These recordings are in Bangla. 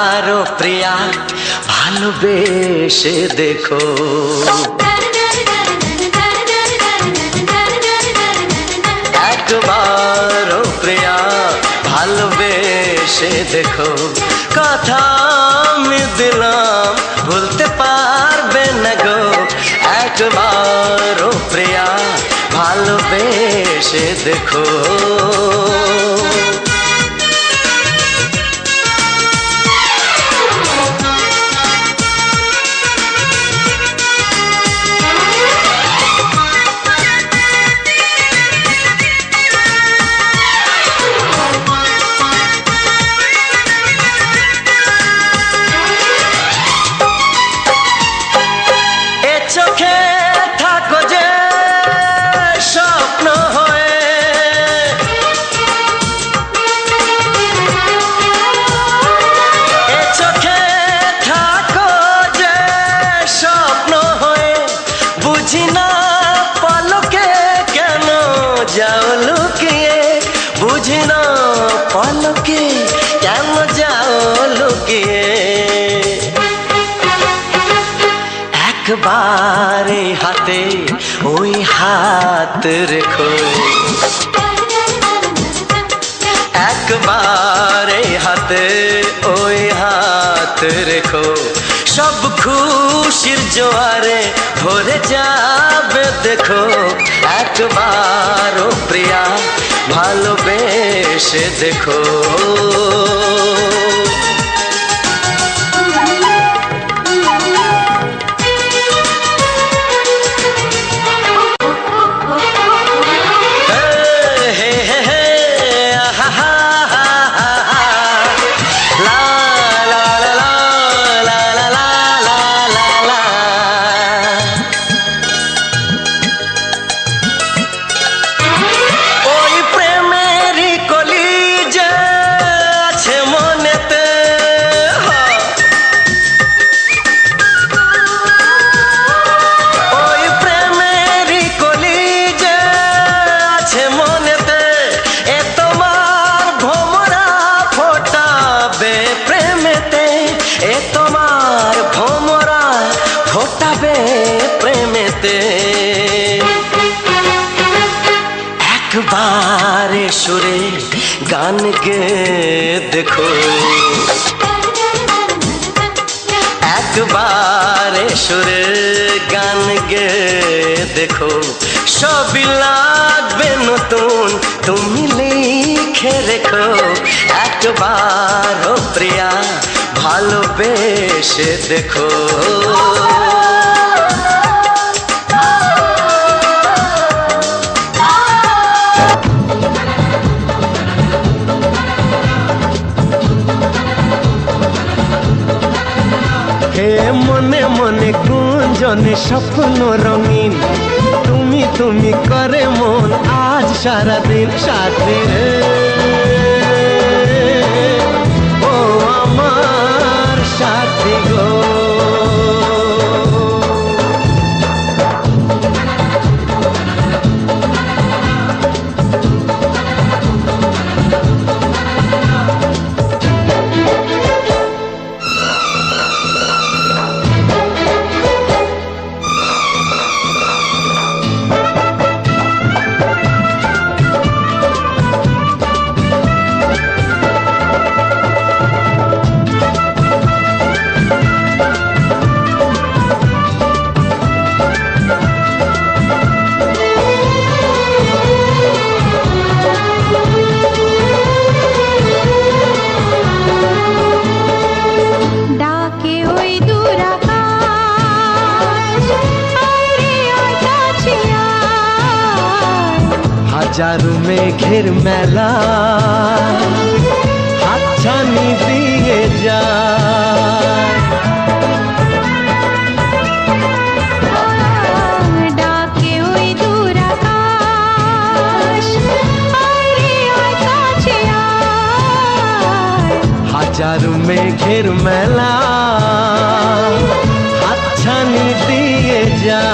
একবারও প্রিয়া ভালোবেসে দেখো। একবারও প্রিয়া ভালোবেসে দেখো। কথা আমি দিলাম ভুলতে পারবে না গো। একবারও প্রিয়া ভালোবেসে দেখো। চোখে থাকো যে স্বপ্ন হয়ে, এ চোখে থাকো যে স্বপ্ন হয়ে, বুঝি না পলকে কেন যাও লুকিয়ে, বুঝি না পলকে কেন যাও লুকিয়ে। একবারে হাতে ওই হাত রেখো। একবারে হাতে ওই হাত রেখো। সব খুশির জোয়ারে ভরে যাবে দেখো। একবারও প্রিয়া ভালোবেসে দেখো। প্রেমেতে একবারে সুরে গান গে দেখো। একবারে সুরে গান গে দেখো। সবই লাগবে নতুন তুমি লিখে রেখো। একবারও প্রিয়া ভালোবেসে দেখো। মনে মনে গুঞ্জনে স্বপ্ন রঙিন, তুমি তুমি করে মন আজ সারাদিন। সাথী রে ও আমার সাথী গো। হাজারো মেঘের মেলা হাতছানি দিয়ে যায়। ডাকে ওই দূর আকাশ, হাজারো মেঘের মেলা হাতছানি দিয়ে যায়।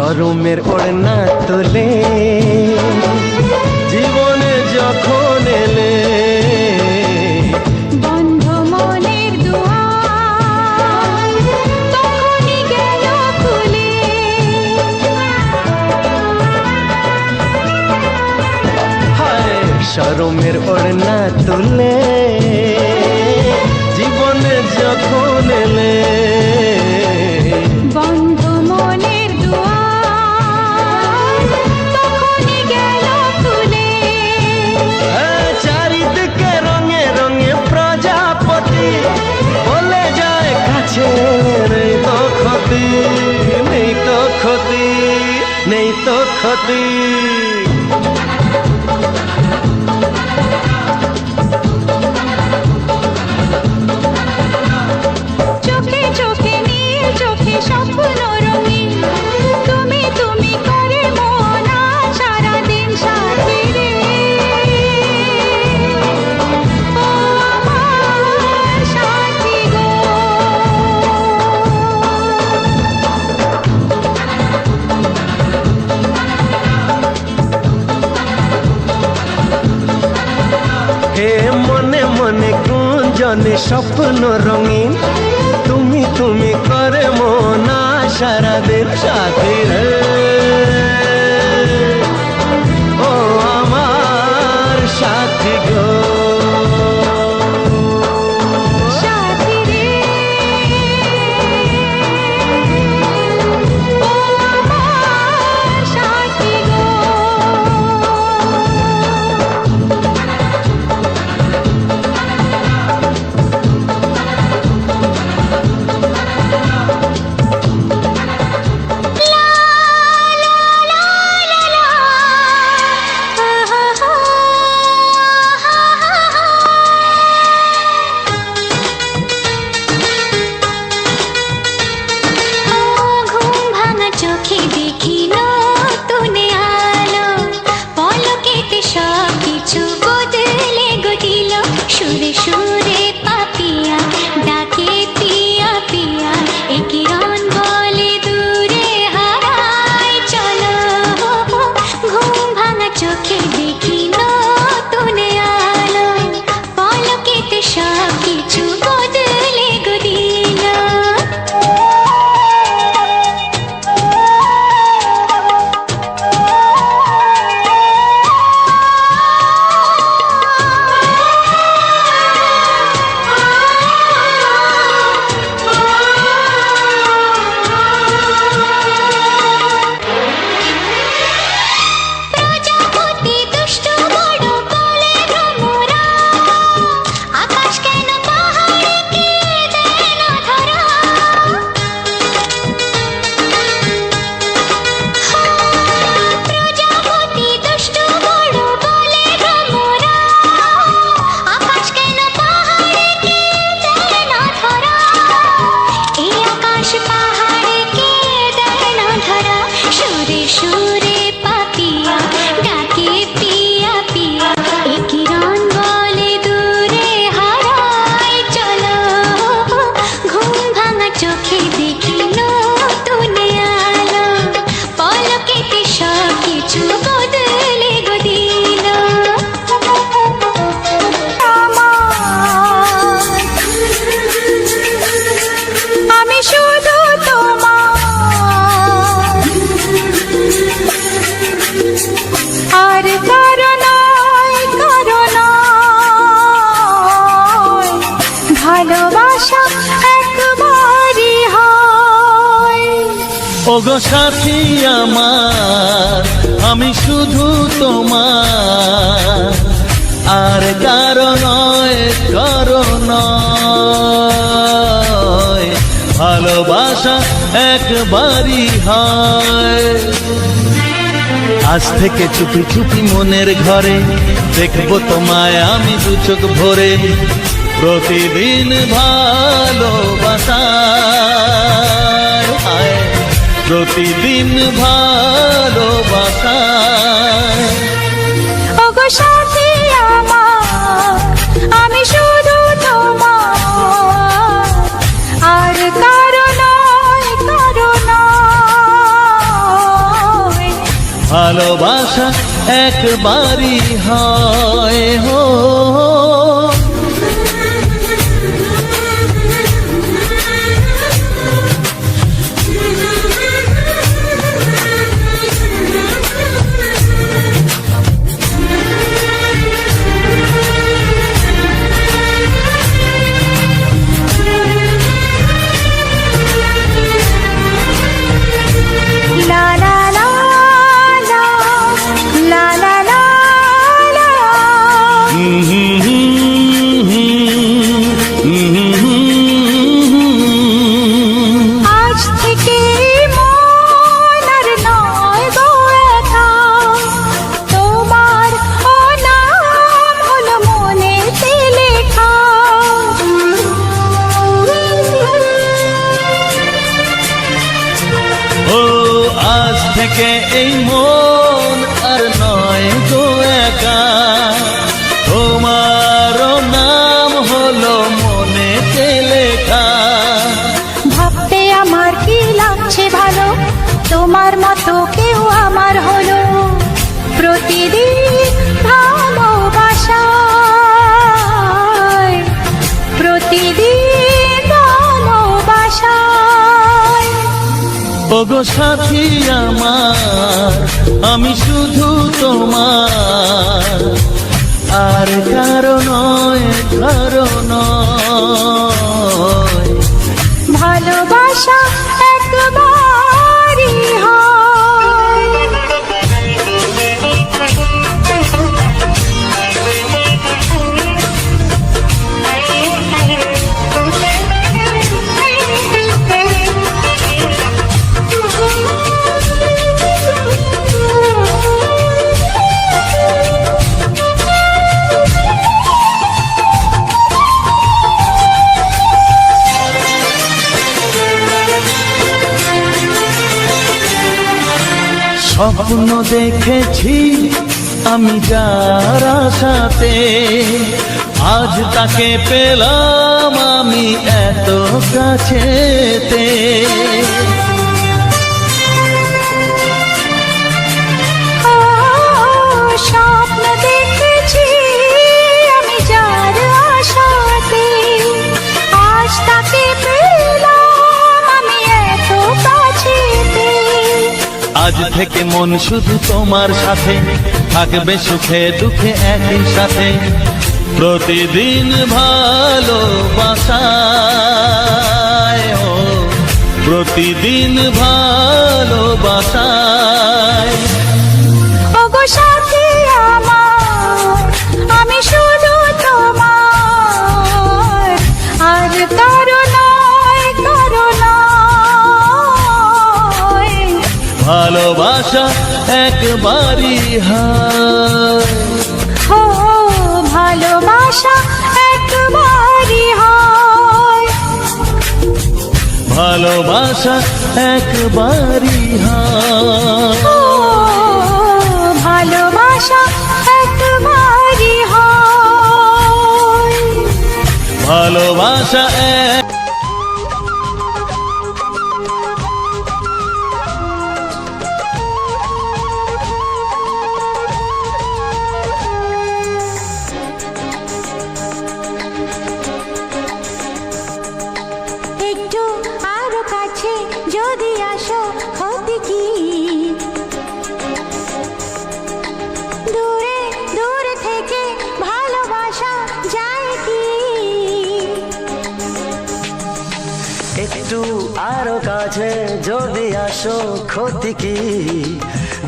শরমের ওড়না তোলে জীবনে যখন এলে, বন্ধ মনের দুয়ার তখনই গেল খুলে। হায় শরমের ওড়না তোলে জীবনে যখন এলে, বন্ধ মনের দুয়ার তখনই গেল খুলে। চারিদিকে রঙে রঙে প্রজাপতি বলে যায় কাছে, নেই তো ক্ষতি, নেই তো ক্ষতি, নেই তো ক্ষতি। চোখে চোখে নীল চোখে স্বপ্ন রঙিন, তুমি তুমি করে মন সারাদিন সাথী রে। ও আমার সাথী গো। হে মনে মনে গুঞ্জনে স্বপ্ন রঙিন, তুমি তুমি করে মনা সারাদিন সাথী রে। ও আমার সাথী গো, সাথী রে। ও আমার সাথী গো। ঘুম ভাঙা চোখে দেখি নতুন আলো, পলকেতে সব কিছু বদলে গদিল। সুরে সুরে পাপিয়া ডাকে পিয়া পিয়া, এ কিরণ বলে দূরে হারায় চলো। ঘুম ভাঙা চোখে দেখি নতুন আলো, পলকেতে সব কিছু বদলে গদিল। প্রজাপতি দুষ্ট বড় বলে ভ্রমরা, আকাশ কেন পাহাড়কে দেয় না ধরা। প্রজাপতি দুষ্ট বড় বলে ভ্রমরা, আকাশ কেন পাহাড়কে দেয় না ধরা। এই আকাশ পাহাড়কে দেয় না ধরা। সুরে সুরে পাপিয়া ডাকে পিয়া পিয়া, এ কিরণ বলে দূরে হারায় চলো। ঘুম ভাঙা চোখে দেখি নতুন আলো, পলকেতে সব কিছু বদলে গদিল। আমি শুধু তোমার, আর কারো নয়, কারো নয়। ভালোবাসা একবারই হয়। ওগো সাথী আমার, আমি শুধু তোমার, আর কারো নয়, কারো নয়। ভালোবাসা একবারই হয়। আজ থেকে চুপি চুপি মনের ঘরে দেখবো তোমায় আমি দু চোখ ভরে। প্রতিদিন ভালোবাসায়, হায়, প্রতিদিন ভালোবাসায়। ওগো সাথী আমার, আমি শুধু তোমার, আর কারো নয়, কারো নয়। ভালোবাসা একবারই হয় হো। লা লা লা লা, লা লা লা লা। আজ থেকে মন আর নয় গো একা, তোমার ও নাম হলো মনেতে লেখা। ও আজ থেকে এই মন আর নয় গো একা, তোমারও নাম হলো মনেতে লেখা। ভাবতে আমার কি লাগছে ভালো, তোমার মতো কেউ আমার হলো। প্রতিদিন ভালোবাসায়, প্রতিদিন ভালোবাসায়। ওগো সাথী আমার, আমি শুধু তোমার, আর কারো নয়, কারো নয়। ভালোবাসা একবারই হয়। স্বপ্ন দেখেছি আমি যার আশাতে, আজ তাকে পেলাম আমি এত কাছেতে। স্বপ্ন দেখেছি আমি যার আশাতে, আজ তাকে পেলাম আমি এত কাছেতে। আজ থেকে মন শুধু তোমার সাথে, থাকবে সুখে দুঃখে একই সাথে। প্রতিদিন ভালোবাসায় ও, প্রতিদিন ভালোবাসায়। ওগো সাথী আমার, আমি শুধু তোমার, আর কারো নয়, কারো নয়। ভালোবাসা একবারই হয়। ও ভালোবাসা একবারই হয়। ভালোবাসা একবারই হয়। ও ভালোবাসা একবারই হয়। ভালোবাসা এক একটু আরো কাছে যদি আসো, ক্ষতি কি? দূরে দূরে থেকে ভালোবাসা যায় কি? একটু আরো কাছে যদি আসো, ক্ষতি কি?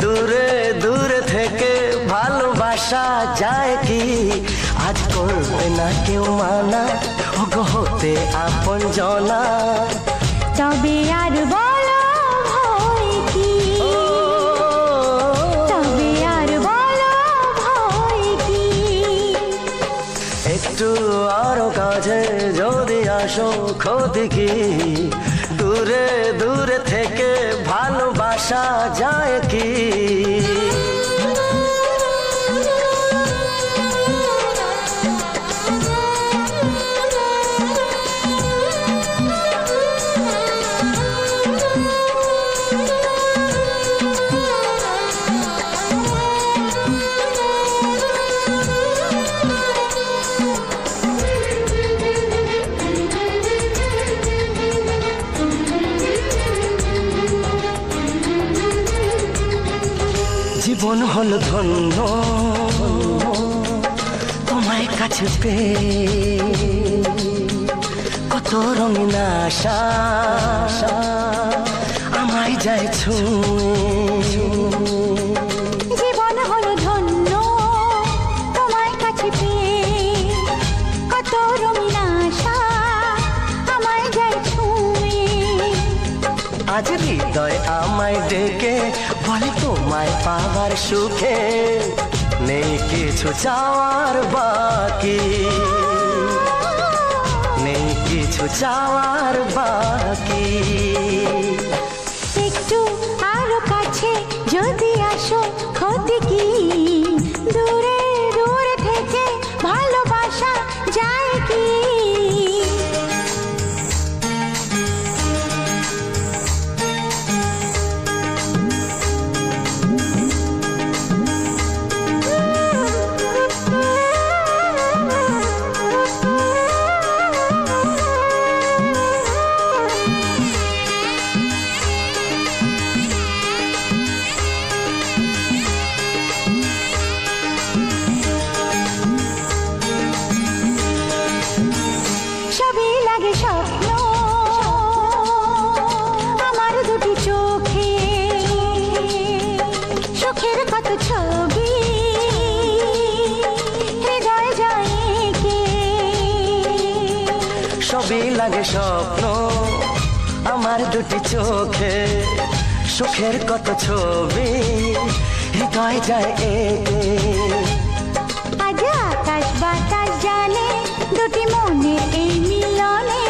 দূরে দূরে থেকে ভালোবাসা যায় কি? আজ করবে না কেউ মানা, ওগো হতে আপন জনা। তবে আর বলো ভয় কি? তবে আর বলো ভয় কি? একটু আরো কাছে যদি আসো, ক্ষতি কি? দূরে দূরে থেকে ভালোবাসা যায় কি? জীবন হলো ধন্য তোমায় কাছে পেয়ে, কত রঙিন আশা আমায় যায় ছুঁয়ে। জীবন হলো ধন্য তোমায় কাছে পেয়ে, কত রঙিন আশা আমায় যায় ছুঁয়ে। আজ হৃদয় আমায় ডেকে বলে তোমায় পাওয়ার সুখে নেই কিছু চাওয়ার বাকি, নেই কিছু চাওয়ার বাকি। একটু আরো কাছে যদি আসো ক্ষতি কি, দূরে দূরে থেকে ভালোবাসা যায় কি। সবই লাগে স্বপ্ন আমার দুটি চোখে, সুখের কত ছবি হৃদয় যায় কে। সবই লাগে স্বপ্ন আমার দুটি চোখে, সুখের কত ছবি হৃদয় যায় একে। আজ আকাশ বাতাস জানে দুটি মনের এই মিলনে,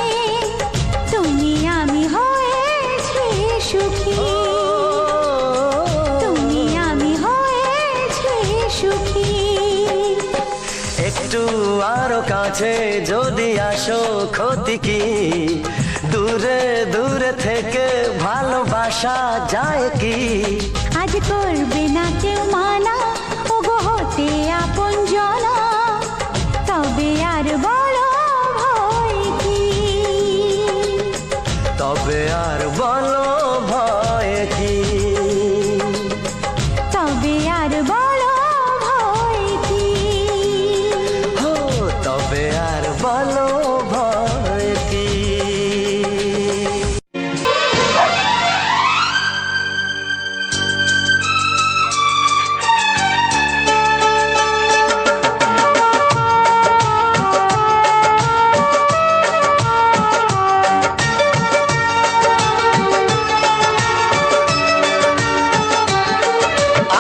তুমি আমি হয়েছি সুখী, তুমি আমি হয়েছি সুখী। একটু আরো কাছে যদি আসো ক্ষতি কি, দূরে দূরে থেকে ভালোবাসা যায় কি। আজ করবে না কেউ মানা ওগো হতে আপন জনা, তবে আর বলো ভয় কি, তবে আর বলো ভয় কি, তবে আর বলো ভয় কি। হো তবে আর বলো ভয় কি।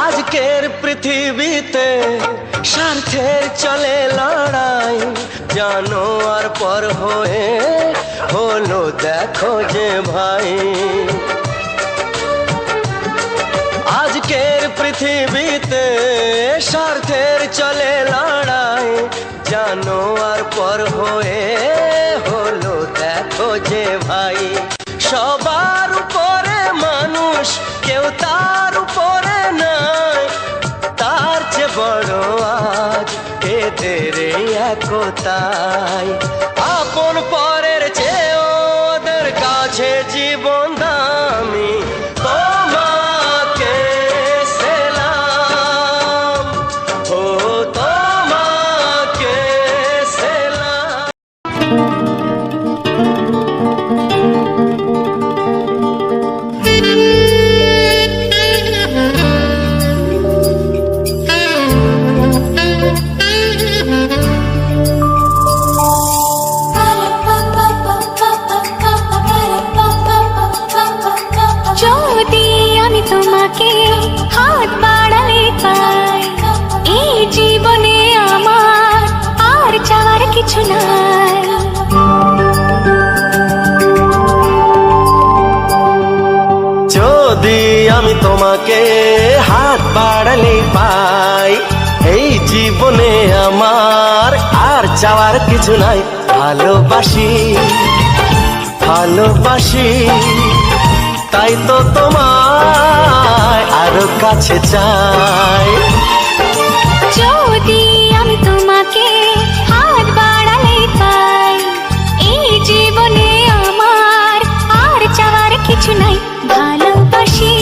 আজকের পৃথিবীতে স্বার্থের চলে লড়াই, জানো আর পর হয়ে হলো দেখো যে ভাই। আজকের পৃথিবীতে স্বার্থের চলে লড়াই, জানো আর পর হয়ে হলো দেখো যে ভাই। সবার উপরে মানুষ কেউ তার উপরে নাই, তার চেয়ে বড় আজ এদের একতাই। আপন পরের চেয়ে ওদের কাছে জীবন দামি, তোমাকে সেলাম, ও তোমাকে সেলাম। যদি আমি তোমাকে হাত বাড়ালে পাই, এই জীবনে আমার আর চাওয়ার কিছু নাই। যদি আমি তোমাকে হাত বাড়ালে পাই, এই জীবনে আমার আর চাওয়ার কিছু নাই। ভালোবাসি ভালোবাসি তাই তো তোমায় আরো কাছে চাই। যদি আমি তোমাকে হাত বাড়ালে পাই, এই জীবনে আমার আর চাওয়ার কিছু নাই। ভালোবাসি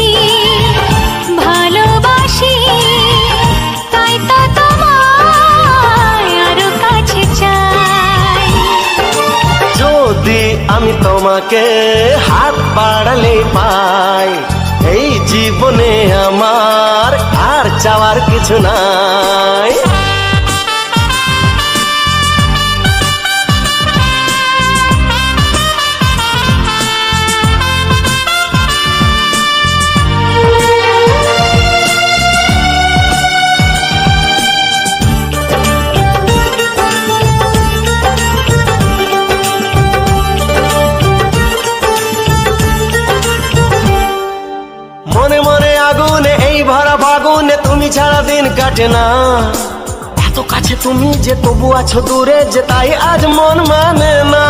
ভালোবাসি চাওয়ার কিছু নাই। মনে মনে আগুনে এই ভরা ফাগুনে তুমি ছাড়া দিন কাটে না। এত কাছে তুমি যে তবু আছো দূরে যে তাই আজ মন মানে না।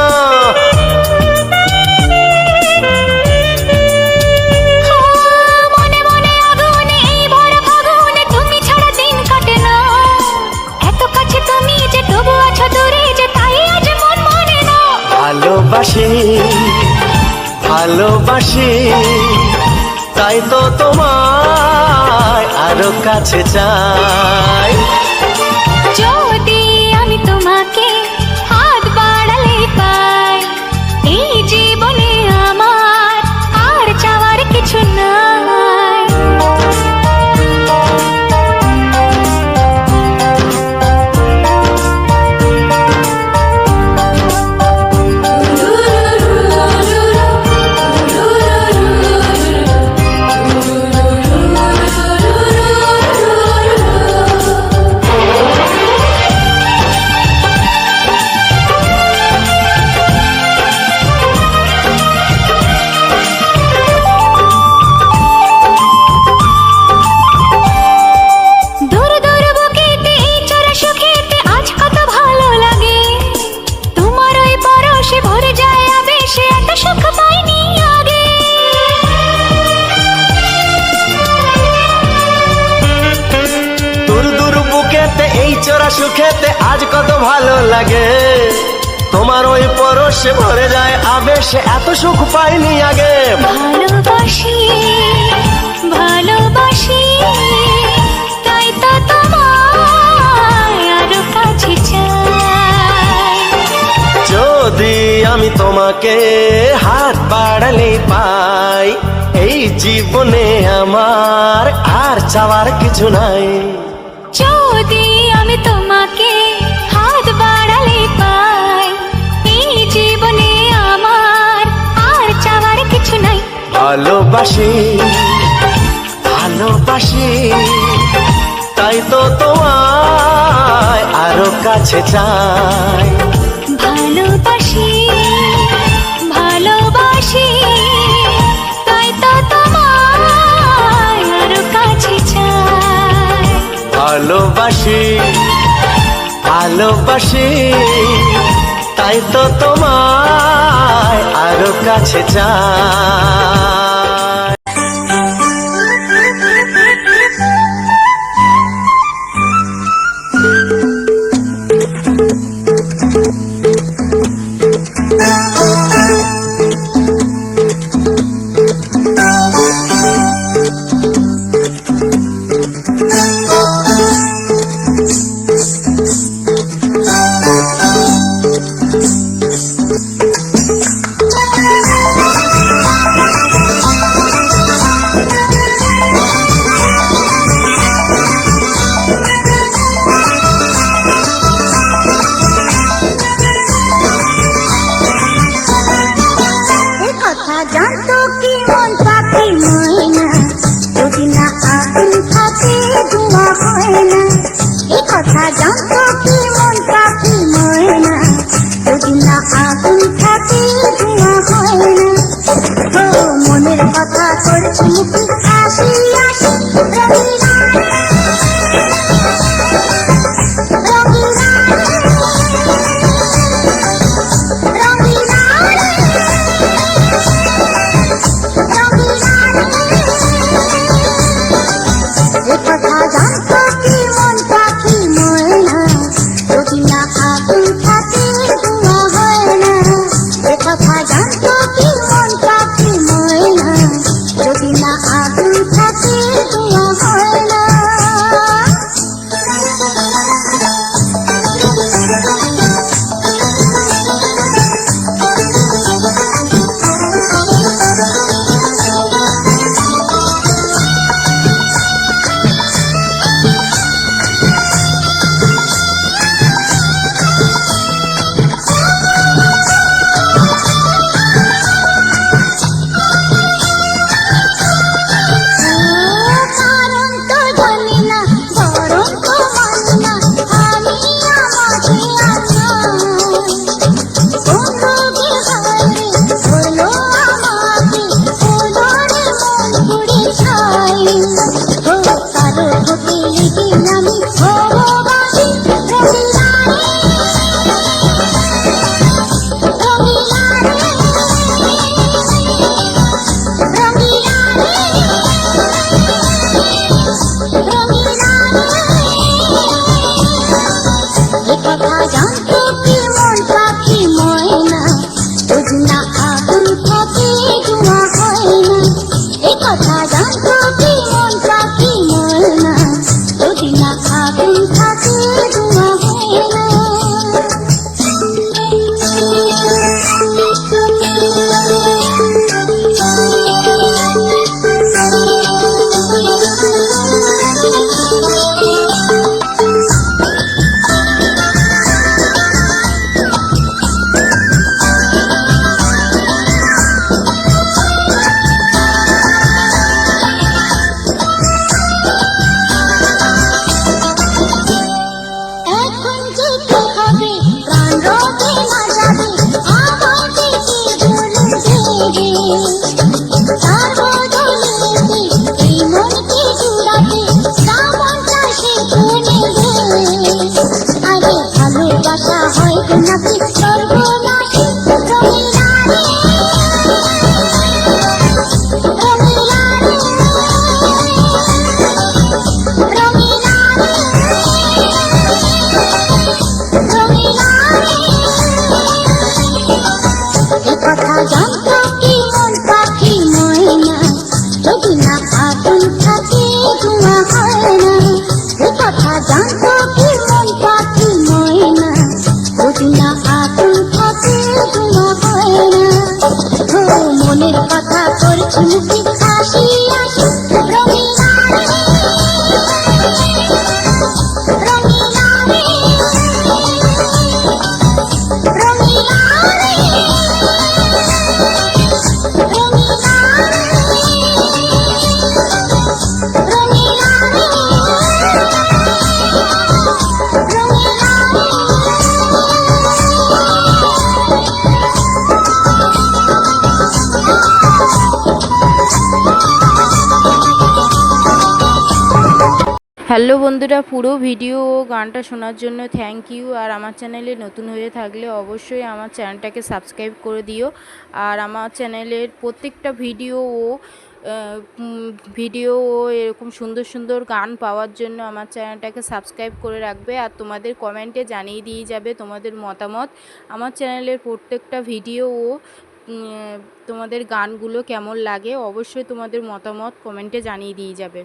মনে মনে আগুনে এই ভরা ফাগুনে তুমি ছাড়া দিন কাটে না। এত কাছে তুমি যে তবু আছো দূরে যে তাই আজ মন মানে না। ভালোবাসি ভালোবাসি তাই তো তোমায় আরো কাছে চাই। যদি আমি তোমাকে হাত বাড়ালে পাই, এই জীবনে আমার আর চাওয়ার কিছু নাই। সুখেতে আজ কত ভালো লাগে, তোমার ওই পরশে ভরে যায় আবেশে এত সুখ পাইনি আগে। ভালোবাসি ভালোবাসি তাই তো তোমায় আরো কাছে চাই। যদি আমি তোমাকে হাত বাড়ালে পাই, এই জীবনে আমার আর চাওয়ার কিছু নাই। যদি আমি তোমাকে হাত বাড়ালে পাই, এই জীবনে আমার আর চাওয়ার কিছু নাই। ভালোবাসি ভালোবাসি তাই তো তোমায় আরো কাছে চাই। ভালোবাসি ভালোবাসি তাই তো তোমায় আরো কাছে চাই। ভালোবাসি ভালোবাসি তাই তো তোমায় আরো কাছে চাই। জানতো কি মন পাখি ময়না, যদি না আগুন থাকে ধোঁয়া হয় না। এই কথা জানতো কি মন পাখি ময়না, যদি না আগুন থাকে ধোঁয়া হয় না। ও মনের কথা করছি হাসি হাসি রঙিনা জানতো কি মন পাখি ময়না, যদি না আগুন থাকে ধোঁয়া হয় না। এখন যেতে হবে প্রাণ রবে না যাবে, আমার দিকে ধরুন জেগে। তার বদলেতে এই মনকে জুড়াতে শ্রাবণটা সে কোণে গেলে। আরে ভালোবাসা হয় নাকি সর্বনাশী, রঙিলা রে, রঙিলা রে, রঙিলা রে, কথা জানতো কি মন পাখি ময়না, যদি না আগুন থাকে ধোঁয়া হয় না। কথা জানতো কি মন পাখি ময়না, যদি না আগুন থাকে ধোঁয়া হয় না। ও মনের কথা করছি মুখে হাসি হাসি, রঙিলা রে, রঙিলা রে, রঙিলা রে, রঙিলা রে, রঙিলা রে, রঙিলা হ্যালো বন্ধুরা, পুরো ভিডিও ও গানটা শোনার জন্য থ্যাংক ইউ। আর আমার চ্যানেলে নতুন হয়ে থাকলে অবশ্যই আমার চ্যানেলটাকে সাবস্ক্রাইব করে দিও। আর আমার চ্যানেলের প্রত্যেকটা ভিডিও ও এরকম সুন্দর সুন্দর গান পাওয়ার জন্য আমার চ্যানেলটাকে সাবস্ক্রাইব করে রাখবে। আর তোমাদের কমেন্টে জানিয়ে দিয়ে যাবে তোমাদের মতামত। আমার চ্যানেলের প্রত্যেকটা ভিডিও ও তোমাদের গানগুলো কেমন লাগে অবশ্যই তোমাদের মতামত কমেন্টে জানিয়ে দিয়ে যাবে।